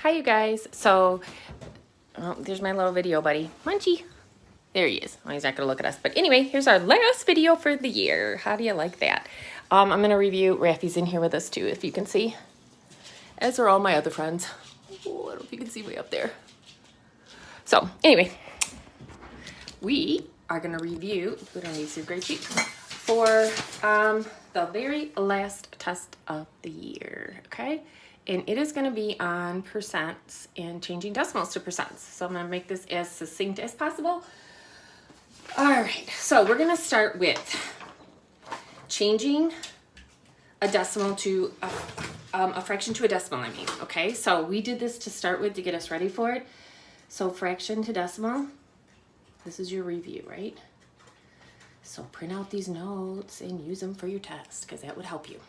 Hi, you guys. So, there's my little video buddy, Munchie. There he is. Well, he's not going to look at us. But anyway, here's our last video for the year. How do you like that? I'm going to review. Raffy's in here with us, too, if you can see. As are all my other friends. Oh, I don't know if you can see way up there. So, anyway, we are going to review, put on these great sheets, for the very last test of the year, okay? And it is going to be on percents and changing decimals to percents. So I'm going to make this as succinct as possible. All right, so we're going to start with changing a decimal to a fraction to a decimal, I mean, okay? So we did this to start with to get us ready for it. So fraction to decimal, this is your review, right? So print out these notes and use them for your test because that would help you.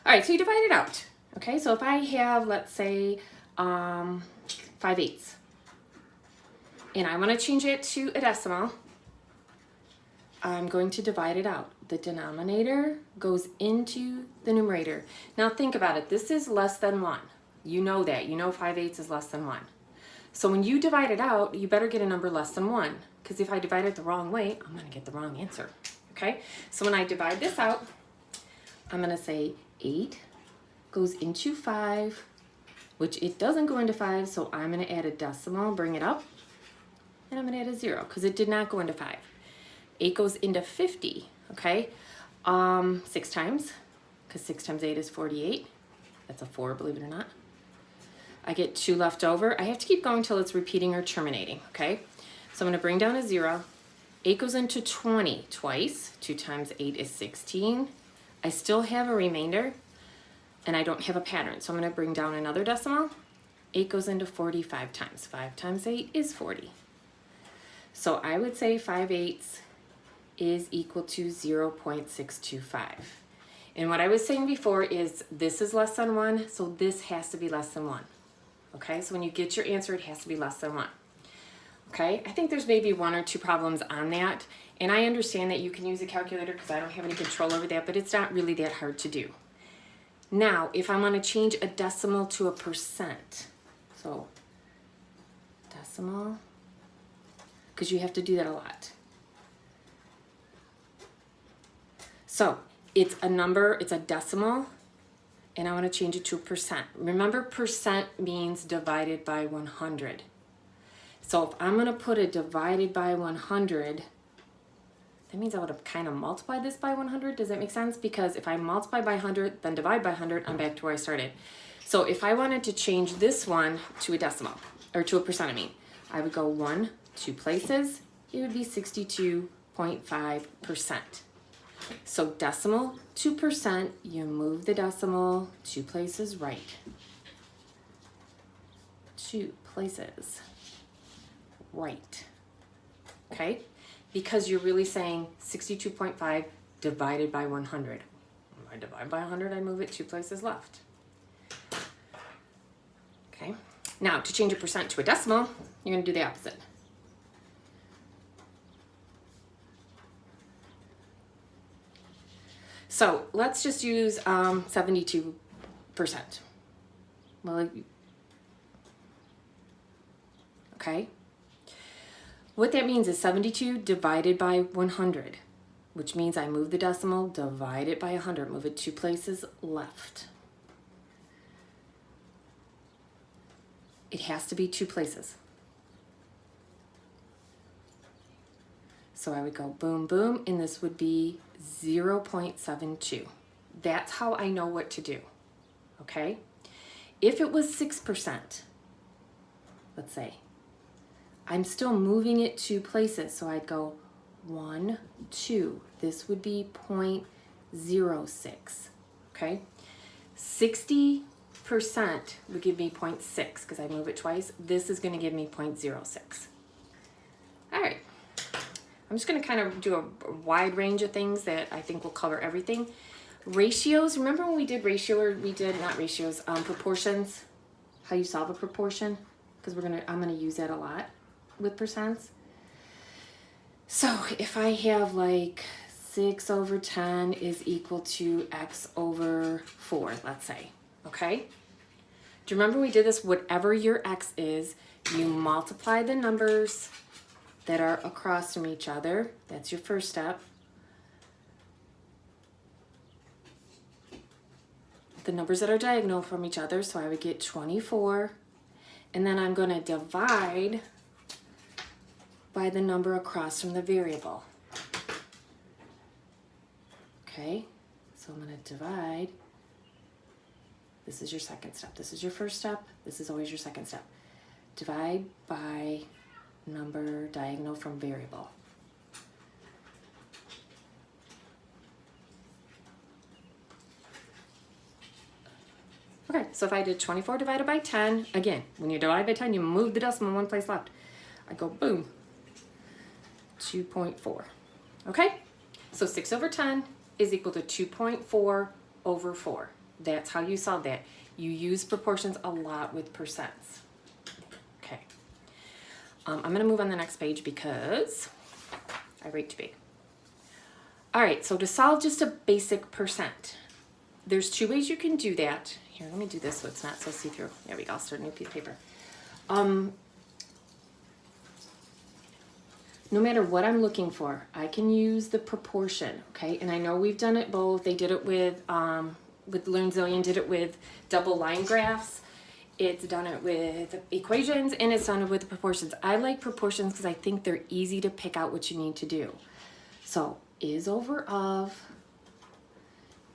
All right, so you divide it out. Okay, so if I have, let's say, 5/8, and I want to change it to a decimal, I'm going to divide it out. The denominator goes into the numerator. Now think about it. This is less than 1. You know that. You know 5/8 is less than 1. So when you divide it out, you better get a number less than 1, because if I divide it the wrong way, I'm going to get the wrong answer. Okay, so when I divide this out, I'm going to say 8 goes into 5, which it doesn't go into 5, so I'm going to add a decimal, bring it up, and I'm going to add a 0 because it did not go into 5. 8 goes into 50, okay? 6 times, because 6 times 8 is 48. That's a 4, believe it or not. I get 2 left over. I have to keep going till it's repeating or terminating, okay? So I'm going to bring down a 0. 8 goes into 20 twice. 2 times 8 is 16. I still have a remainder, and I don't have a pattern, so I'm going to bring down another decimal. 8 goes into 45 times. 5 times 8 is 40. So I would say 5/8 is equal to 0.625. And what I was saying before is this is less than 1, so this has to be less than 1. Okay, so when you get your answer, it has to be less than 1. Okay, I think there's maybe 1 or 2 problems on that, and I understand that you can use a calculator because I don't have any control over that, but it's not really that hard to do. Now, if I want to change a decimal to a percent, so decimal, because you have to do that a lot. So it's a number, it's a decimal, and I want to change it to a percent. Remember, percent means divided by 100. So if I'm going to put a divided by 100, that means I would have kind of multiplied this by 100. Does that make sense? Because if I multiply by 100, then divide by 100, I'm back to where I started. So if I wanted to change this one to a decimal, or to a percent, I mean, I would go 1, 2 places. It would be 62.5%. So decimal to percent, you move the decimal 2 places right. 2 places right. Okay? Because you're really saying 62.5 divided by 100. When I divide by 100, I move it 2 places left. Okay? Now, to change a percent to a decimal, you're going to do the opposite. So let's just use 72%. Well, okay. What that means is 72 divided by 100, which means I move the decimal, divide it by 100, move it 2 places left. It has to be 2 places. So I would go boom, boom, and this would be 0.72. That's how I know what to do, okay? If it was 6%, let's say, I'm still moving it 2 places, so I'd go 1, 2. This would be 0.06, okay? 60% would give me 0.6 because I move it twice. This is going to give me 0.06. All right. I'm just going to kind of do a wide range of things that I think will cover everything. Ratios, remember when we did proportions, how you solve a proportion? Because I'm going to use that a lot with percents. So if I have like 6/10 is equal to x/4, let's say, okay? Do you remember we did this? Whatever your x is, you multiply the numbers that are across from each other. That's your first step. The numbers that are diagonal from each other, so I would get 24. And then I'm going to divide by the number across from the variable. Okay, so I'm going to divide. This is your second step. This is your first step. This is always your second step. Divide by number diagonal from variable. Okay, so if I did 24 divided by 10, again, when you divide by 10, you move the decimal one place left. I go boom, 2.4. Okay, so 6 over 10 is equal to 2.4 over 4. That's how you solve that. You use proportions a lot with percents. Okay, I'm going to move on the next page because I write too big. All right, so to solve just a basic percent, there's two ways you can do that. Here, let me do this so it's not so see-through. There we go, I'll start a new piece of paper. No matter what I'm looking for, I can use the proportion, okay? And I know we've done it both. They did it with LearnZillion, did it with double line graphs. It's done it with equations, and it's done it with proportions. I like proportions because I think they're easy to pick out what you need to do. So is over of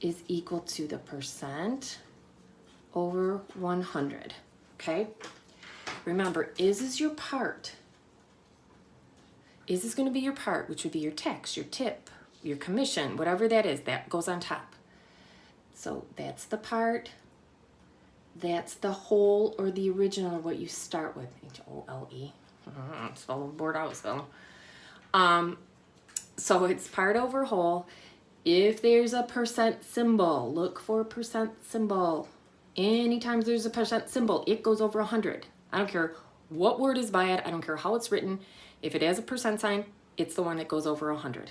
is equal to the percent over 100, okay? Remember, is your part. Is going to be your part, which would be your tax, your tip, your commission, whatever that is, that goes on top. So that's the part. That's the whole or the original, or what you start with. H-O-L-E. Spell the board out, spell. So it's part over whole. If there's a percent symbol, look for a percent symbol. Anytime there's a percent symbol, it goes over 100. I don't care what word is by it. I don't care how it's written. If it has a percent sign, it's the one that goes over 100.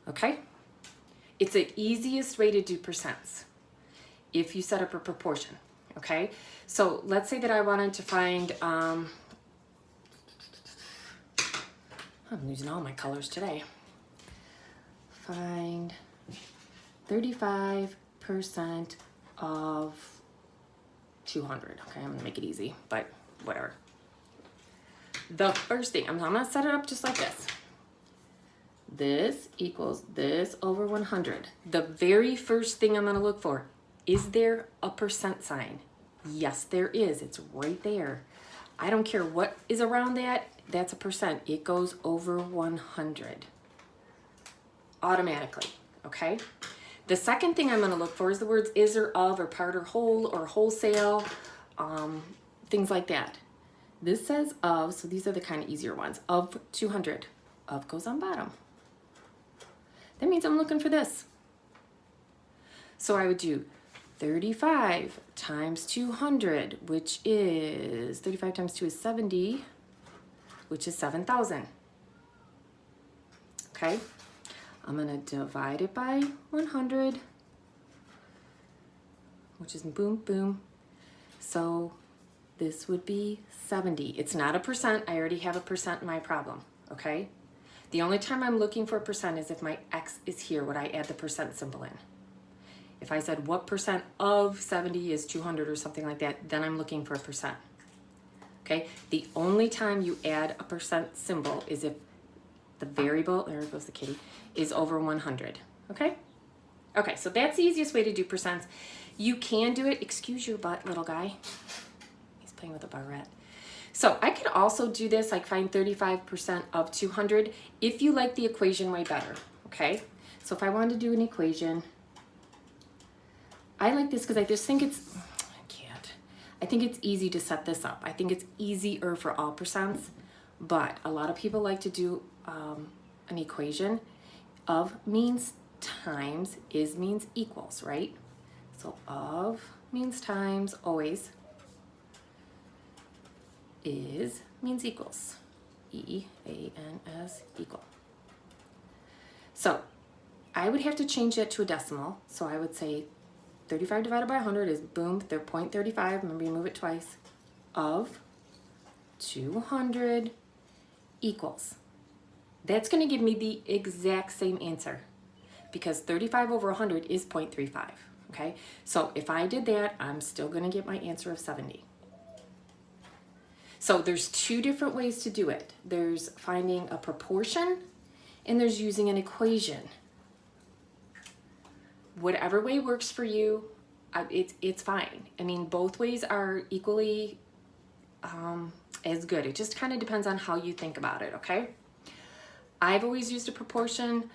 Okay? It's the easiest way to do percents if you set up a proportion. Okay? So let's say that I wanted to find, I'm using all my colors today. Find 35% of 200. Okay, I'm going to make it easy, but whatever. The first thing, I'm going to set it up just like this. This equals this over 100. The very first thing I'm going to look for, is there a percent sign? Yes, there is. It's right there. I don't care what is around that. That's a percent. It goes over 100 automatically, okay? The second thing I'm going to look for is the words is or of or part or whole or wholesale, things like that. This says of, so these are the kind of easier ones. Of 200. Of goes on bottom. That means I'm looking for this. So I would do 35 times 200, which is, 35 times 2 is 70, which is 7,000. Okay? I'm going to divide it by 100, which is boom, boom. So this would be 70. It's not a percent. I already have a percent in my problem, okay? The only time I'm looking for a percent is if my X is here, would I add the percent symbol in? If I said what percent of 70 is 200 or something like that, then I'm looking for a percent, okay? The only time you add a percent symbol is if the variable, there goes the kitty, is over 100, okay? Okay, so that's the easiest way to do percents. You can do it, excuse your butt, little guy. He's playing with a barrette. So I could also do this, like find 35% of 200 if you like the equation way better, okay? So if I wanted to do an equation, I like this because I just think it's, I think it's easy to set this up. I think it's easier for all percents, but a lot of people like to do an equation. Of means times, is means equals, right? So of means times always, is means equals, E-A-N-S equal. So I would have to change that to a decimal. So I would say 35 divided by 100 is, boom, they're 0.35. Remember, you move it twice. Of 200 equals. That's going to give me the exact same answer because 35 over 100 is 0.35. Okay, so if I did that, I'm still going to get my answer of 70. So there's two different ways to do it. There's finding a proportion and there's using an equation. Whatever way works for you, it's fine. I mean, both ways are equally as good. It just kind of depends on how you think about it, okay? I've always used a proportion.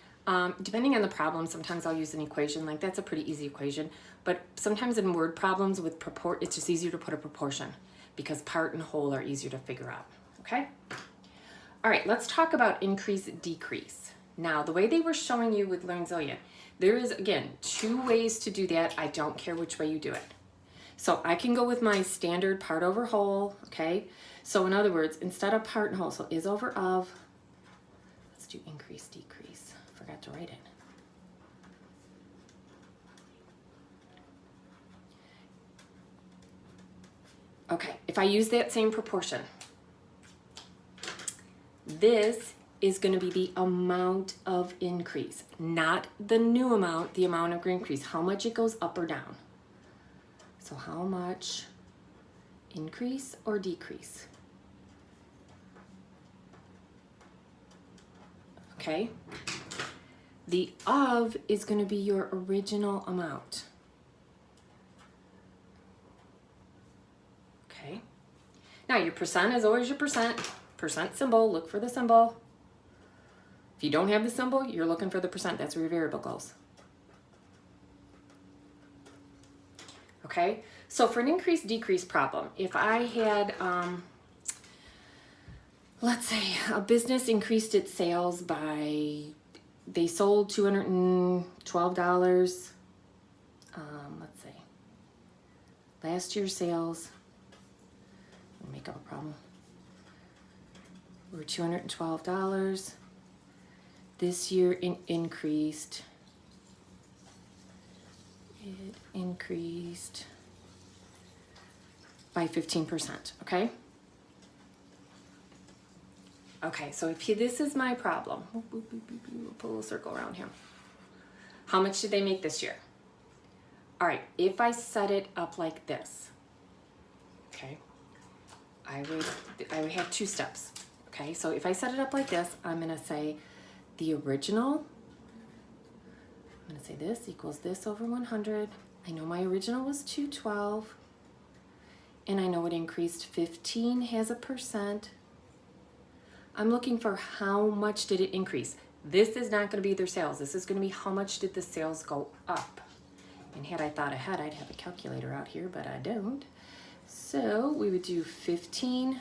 Depending on the problem, sometimes I'll use an equation. Like, that's a pretty easy equation. But sometimes in word problems with it's just easier to put a proportion because part and whole are easier to figure out, okay? All right, let's talk about increase, decrease. Now, the way they were showing you with LearnZillion, there is, again, two ways to do that. I don't care which way you do it. So I can go with my standard part over whole, okay? So in other words, instead of part and whole, so is over of, let's do increase, decrease. Forgot to write it. Okay, if I use that same proportion, this is going to be the amount of increase, not the new amount, the amount of increase, how much it goes up or down. So how much increase or decrease? Okay. The of is going to be your original amount. Okay. Now your percent is always your percent. Percent symbol, look for the symbol. If you don't have the symbol, you're looking for the percent. That's where your variable goes. Okay, so for an increase-decrease problem, if I had, let's say a business increased its sales by, they sold $212, let's say, last year's sales, let me make up a problem, were $212. This year it increased by 15%, okay? Okay, so if this is my problem, we'll put a little circle around him. How much did they make this year? All right, if I set it up like this, okay, I would have two steps, okay? So if I set it up like this, I'm gonna say the original, I'm gonna say this equals this over 100. I know my original was 212, and I know it increased 15 has a percent. I'm looking for how much did it increase. This is not gonna be their sales. This is gonna be how much did the sales go up. And had I thought ahead, I'd have a calculator out here, but I don't. So we would do 15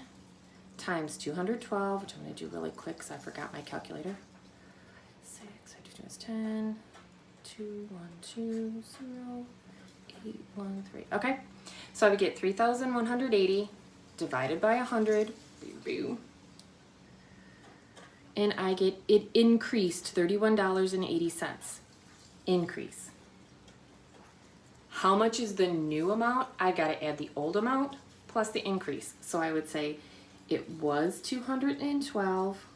times 212, which I'm gonna do really quick because I forgot my calculator. 6, I do is 10. 2, 1, 2, 0, 8, 1, 3. Okay, so I would get 3,180 divided by 100, and I get it increased $31.80. Increase. How much is the new amount? I got to add the old amount plus the increase. So I would say it was 212.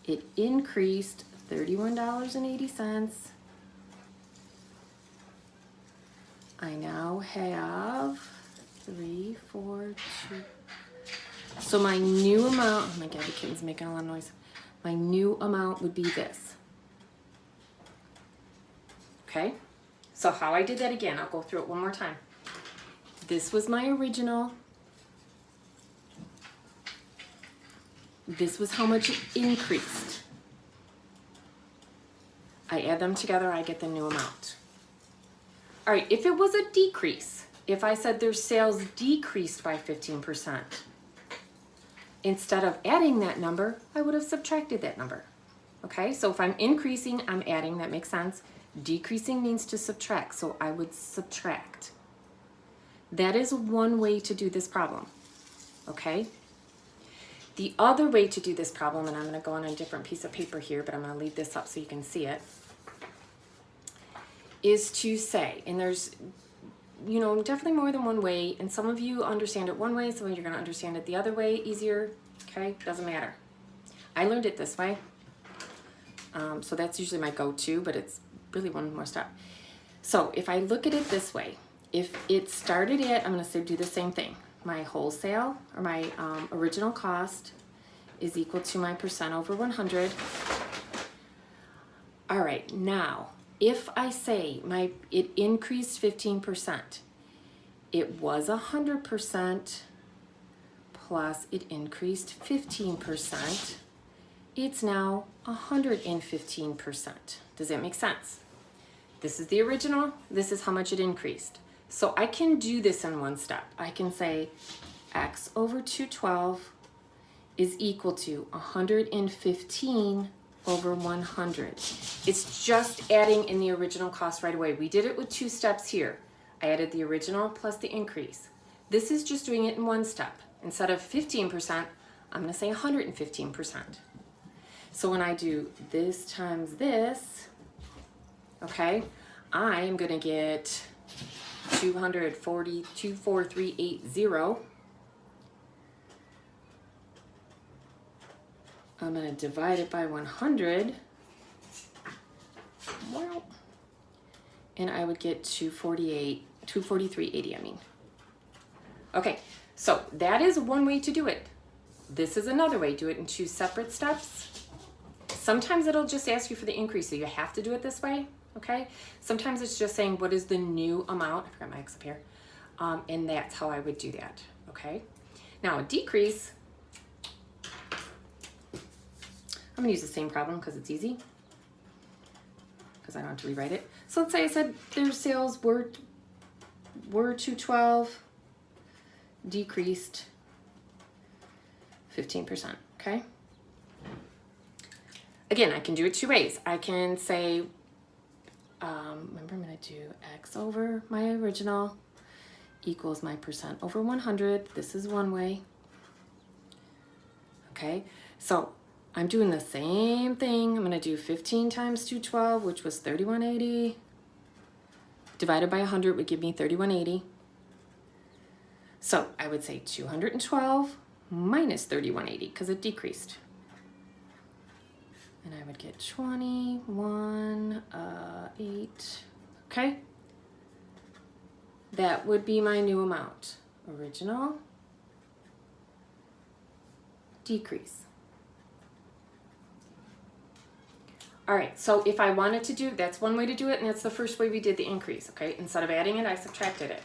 It increased $31.80. I now have 3, 4, 2. So my new amount, oh my God, the kitten's making a lot of noise. My new amount would be this. Okay? So how I did that again, I'll go through it one more time. This was my original. This was how much it increased. I add them together, I get the new amount. All right, if it was a decrease, if I said their sales decreased by 15%, instead of adding that number, I would have subtracted that number. Okay, so if I'm increasing, I'm adding, that makes sense. Decreasing means to subtract, so I would subtract. That is one way to do this problem, okay? The other way to do this problem, and I'm gonna go on a different piece of paper here, but I'm gonna leave this up so you can see it, is to say, and there's, you know, definitely more than one way, and some of you understand it one way, some of you are going to understand it the other way easier, okay? Doesn't matter. I learned it this way, so that's usually my go-to, but it's really one more step. So if I look at it this way, if it started at, I'm going to do the same thing. My wholesale, or my original cost, is equal to my percent over 100. All right, now, if I say it increased 15%, it was 100% plus it increased 15%, it's now 115%. Does that make sense? This is the original, this is how much it increased. So I can do this in one step. I can say x over 212 is equal to 115 over 100. It's just adding in the original cost right away. We did it with 2 steps here. I added the original plus the increase. This is just doing it in one step. Instead of 15%, I'm going to say 115%. So when I do this times this, okay, I am going to get 24380. I'm going to divide it by 100. Well, and I would get 24380, I mean. Okay, so that is one way to do it. This is another way. Do it in 2 separate steps. Sometimes it'll just ask you for the increase, so you have to do it this way, okay? Sometimes it's just saying what is the new amount. I forgot my X up here. And that's how I would do that, okay? Now a decrease, I'm gonna use the same problem because it's easy, because I don't have to rewrite it. So let's say I said their sales were 212, decreased 15%, okay? Again, I can do it 2 ways. I can say, remember I'm gonna do x over my original equals my percent over 100. This is one way, okay? So I'm doing the same thing. I'm gonna do 15 times 212, which was 3180, divided by 100 would give me 3180. So I would say 212 minus 3180 because it decreased. And I would get 21.8, okay? That would be my new amount. Original, decrease. All right, so if I wanted to do, that's one way to do it, and that's the first way we did the increase, okay? Instead of adding it, I subtracted it.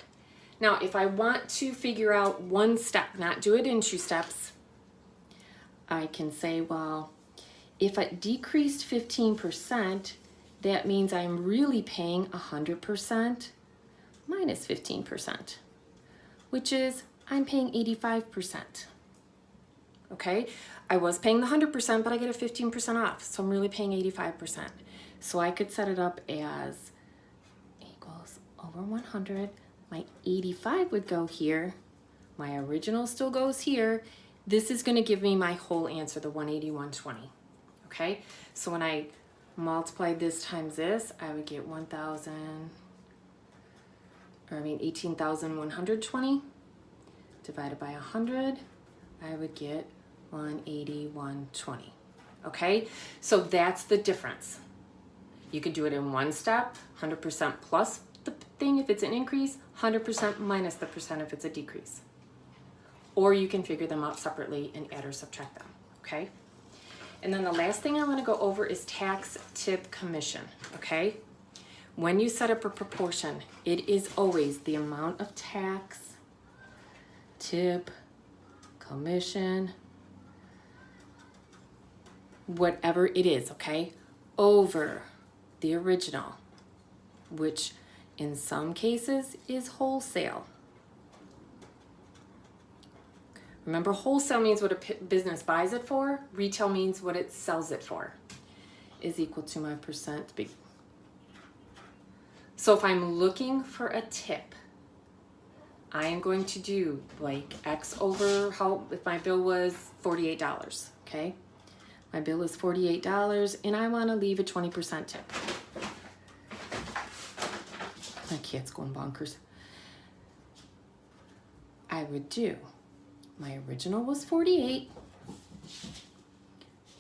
Now, if I want to figure out one step, not do it in 2 steps, I can say, well, if it decreased 15%, that means I'm really paying 100% minus 15%, which is I'm paying 85%. Okay, I was paying the 100%, but I get a 15% off, so I'm really paying 85%. So I could set it up as equals over 100. My 85 would go here. My original still goes here. This is going to give me my whole answer, the 180/120. Okay, so when I multiplied this times this, I would get 18,120 divided by 100. I would get 180/120. Okay, so that's the difference. You could do it in one step, 100% plus the thing if it's an increase, 100% minus the percent if it's a decrease. Or you can figure them out separately and add or subtract them, okay? And then the last thing I want to go over is tax, tip, commission, okay? When you set up a proportion, it is always the amount of tax, tip, commission, whatever it is, okay, over the original, which in some cases is wholesale. Remember, wholesale means what a business buys it for. Retail means what it sells it for, is equal to my percent. So if I'm looking for a tip, I am going to do like X over if my bill was $48, okay? My bill is $48 and I want to leave a 20% tip. My cat's going bonkers. I would do, my original was 48.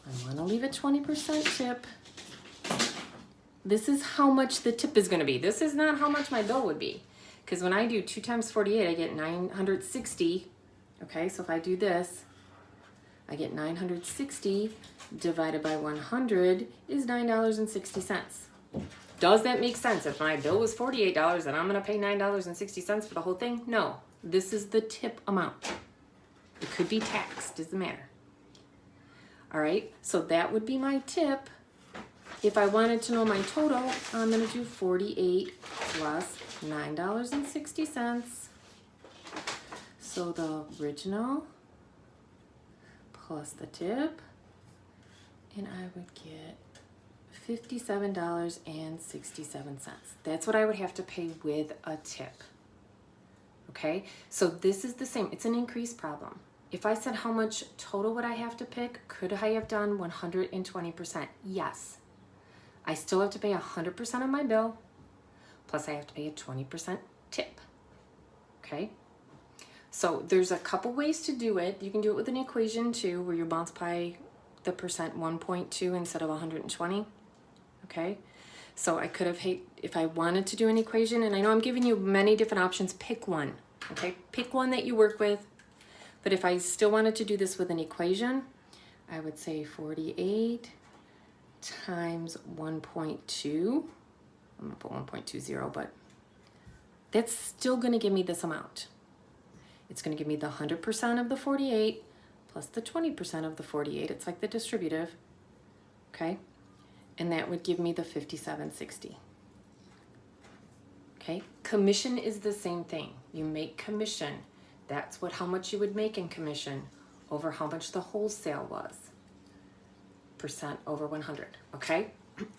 I want to leave a 20% tip. This is how much the tip is going to be. This is not how much my bill would be. Because when I do 2 times 48, I get 960. Okay, so if I do this, I get 960 divided by 100 is $9.60. Does that make sense? If my bill was $48 and I'm going to pay $9.60 for the whole thing? No. This is the tip amount. It could be taxed, doesn't matter. All right, so that would be my tip. If I wanted to know my total, I'm going to do 48 plus $9.60. So the original plus the tip, and I would get $57.67. That's what I would have to pay with a tip. Okay, so this is the same. It's an increase problem. If I said how much total would I have to pick, could I have done 120%? Yes. I still have to pay 100% of my bill, plus I have to pay a 20% tip. Okay, so there's a couple ways to do it. You can do it with an equation too, where you multiply the percent 1.2 instead of 120. Okay, so I could have, if I wanted to do an equation, and I know I'm giving you many different options, pick one. Okay, pick one that you work with. But if I still wanted to do this with an equation, I would say 48 times 1.2. I'm gonna put 1.20, but that's still gonna give me this amount. It's gonna give me the 100% of the 48 plus the 20% of the 48. It's like the distributive, okay? And that would give me the 57.60. Okay, commission is the same thing. You make commission. That's how much you would make in commission over how much the wholesale was. Percent over 100, okay?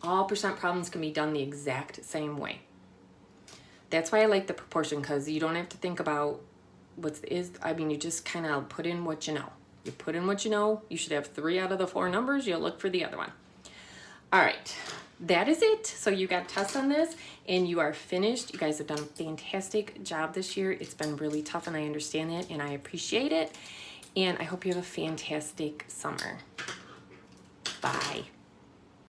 All percent problems can be done the exact same way. That's why I like the proportion, because you don't have to think about you just kind of put in what you know. You put in what you know. You should have 3 out of the 4 numbers. You'll look for the other one. All right, that is it. So you got tests on this and you are finished. You guys have done a fantastic job this year. It's been really tough and I understand that and I appreciate it. And I hope you have a fantastic summer. Bye.